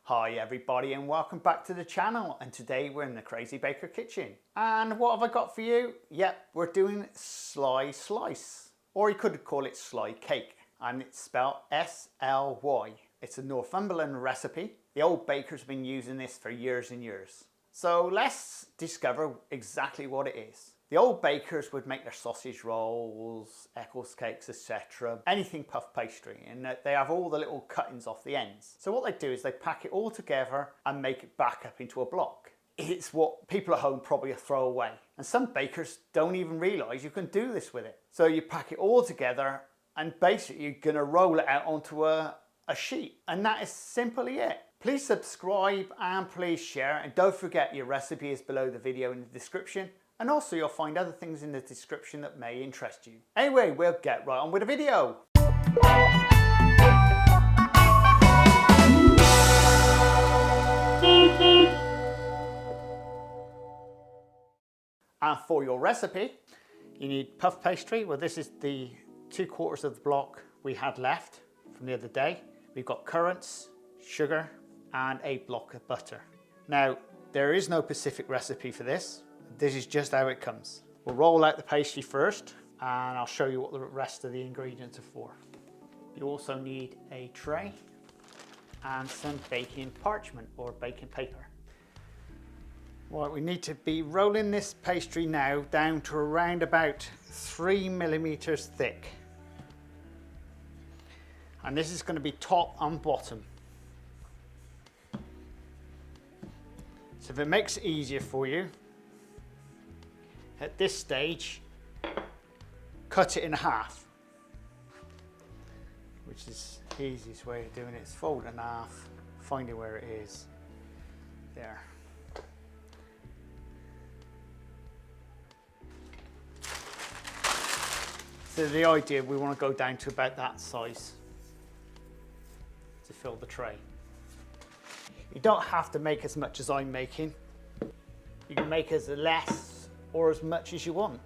Hi everybody and welcome back to the channel, and today we're in the Crazy Baker kitchen. And what have I got for you? Yep, we're doing Sly Slice, or you could call it Sly Cake, and it's spelled S-L-Y. It's a Northumberland recipe. The old bakers have been using this for years and years. So let's discover exactly what it is. The old bakers would make their sausage rolls, Eccles cakes, etc. Anything puff pastry, and they have all the little cuttings off the ends. So what they do is they pack it all together and make it back up into a block. It's what people at home probably throw away. And some bakers don't even realise you can do this with it. So you pack it all together and basically you're going to roll it out onto a sheet. And that is simply it. Please subscribe and please share, and don't forget your recipe is below the video in the description. And also you'll find other things in the description that may interest you. Anyway, we'll get right on with the video. And for your recipe, you need puff pastry. Well, this is the 3/4 of the block we had left from the other day. We've got currants, sugar, and a block of butter. Now, there is no specific recipe for this. This is just how it comes. We'll roll out the pastry first, and I'll show you what the rest of the ingredients are for. You also need a tray and some baking parchment or baking paper. Well, we need to be rolling this pastry now down to around about 3 millimeters thick. And this is going to be top and bottom. So if it makes it easier for you, at this stage, cut it in half, which is the easiest way of doing it. Is fold it in half, finding where it is. There. So the idea, we want to go down to about that size to fill the tray. You don't have to make as much as I'm making. You can make as less or as much as you want.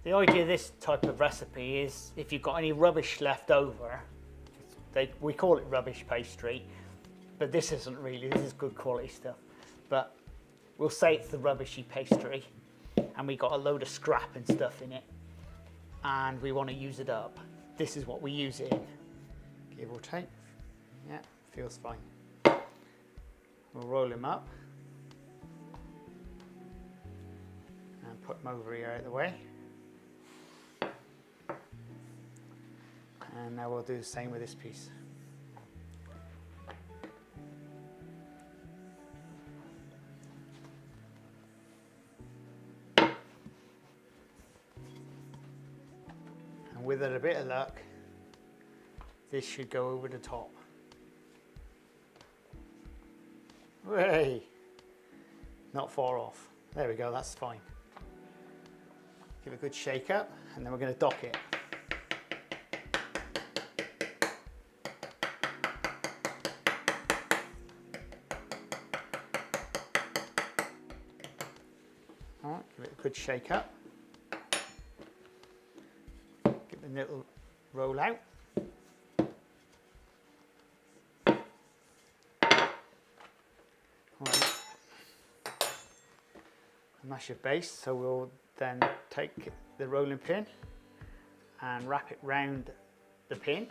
The idea of this type of recipe is if you've got any rubbish left over, we call it rubbish pastry, but this isn't really, this is good quality stuff. But we'll say it's the rubbishy pastry, and we got a load of scrap and stuff in it, and we want to use it up. This is what we use it in. Give or take. Yeah, feels fine. We'll roll them up. And put them over here out of the way. And now we'll do the same with this piece. And with a bit of luck, this should go over the top. Hey, not far off. There we go, that's fine. Give it a good shake up, and then we're going to dock it. All right, give it a good shake up. Give it a little roll out. Right. And that's your base, so we'll then take the rolling pin and wrap it round the pin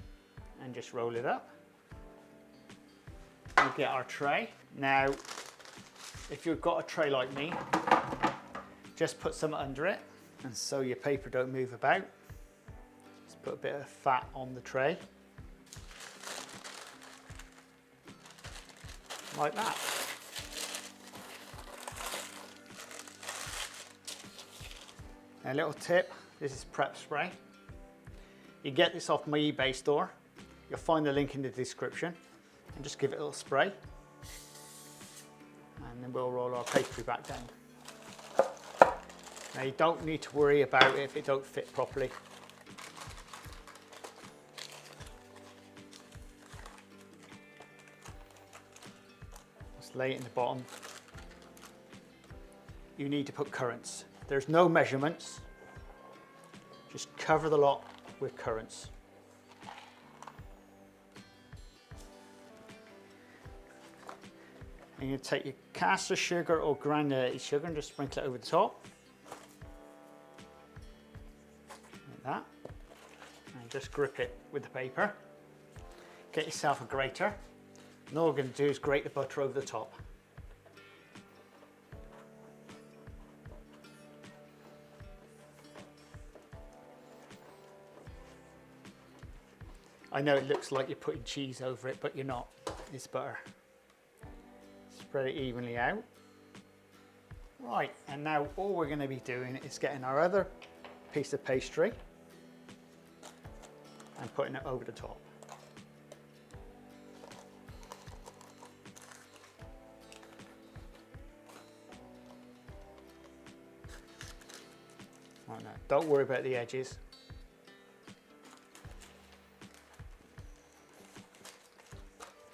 and just roll it up. We'll get our tray. Now, if you've got a tray like me, just put some under it, and so your paper don't move about. Just put a bit of fat on the tray. Like that. A little tip, this is prep spray. You get this off my eBay store. You'll find the link in the description, and just give it a little spray. And then we'll roll our pastry back down. Now you don't need to worry about it if it don't fit properly. Just lay it in the bottom. You need to put currants. There's no measurements, just cover the lot with currants. And you take your caster sugar or granulated sugar and just sprinkle it over the top. Like that. And just grip it with the paper. Get yourself a grater. And all we're going to do is grate the butter over the top. I know it looks like you're putting cheese over it, but you're not. It's butter. Spread it evenly out. Right, and now all we're going to be doing is getting our other piece of pastry and putting it over the top. Right, now, don't worry about the edges.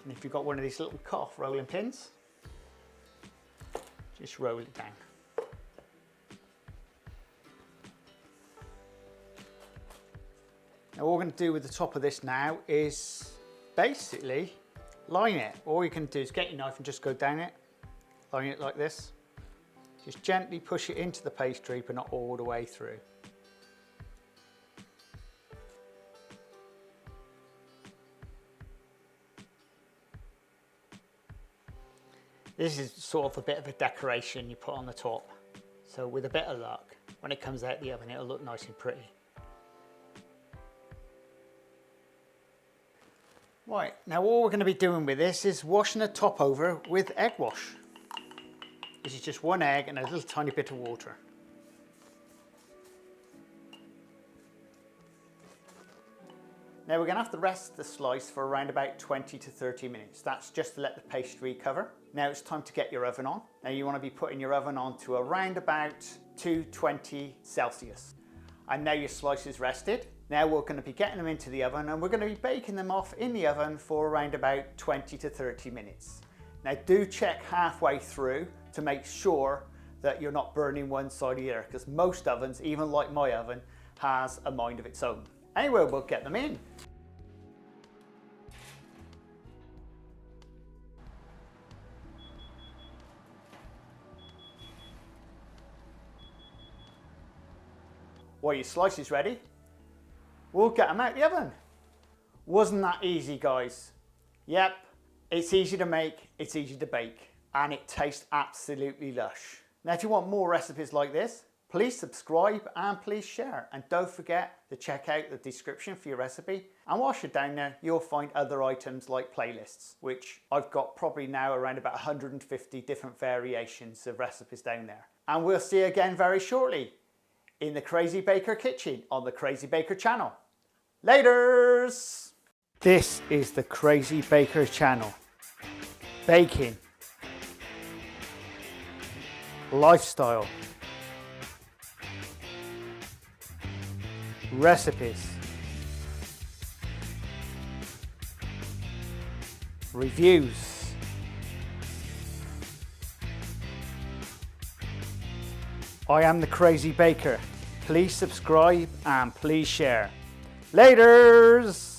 And if you've got one of these little cough rolling pins, just roll it down. Now what we're going to do with the top of this now is basically line it. All you can do is get your knife and just go down it, line it like this. Just gently push it into the pastry, but not all the way through. This is sort of a bit of a decoration you put on the top. So with a bit of luck, when it comes out the oven, it'll look nice and pretty. Right, now all we're going to be doing with this is washing the top over with egg wash. This is just one egg and a little tiny bit of water. Now we're going to have to rest the slice for around about 20 to 30 minutes. That's just to let the pastry cover. Now it's time to get your oven on. Now you want to be putting your oven on to around about 220 Celsius. And now your slice is rested. Now we're going to be getting them into the oven and we're going to be baking them off in the oven for around about 20 to 30 minutes. Now do check halfway through to make sure that you're not burning one side of the other, because most ovens, even like my oven, has a mind of its own. Anyway, we'll get them in. While your slice is ready, we'll get them out the oven. Wasn't that easy, guys? Yep, it's easy to make, it's easy to bake, and it tastes absolutely lush. Now, if you want more recipes like this, please subscribe and please share. And don't forget to check out the description for your recipe. And whilst you're down there, you'll find other items like playlists, which I've got probably now around about 150 different variations of recipes down there. And we'll see you again very shortly in the Crazy Baker Kitchen on the Crazy Baker channel. Laters! This is the Crazy Baker channel. Baking. Lifestyle. Recipes. Reviews. I am the Crazy Baker. Please subscribe and please share. Laters!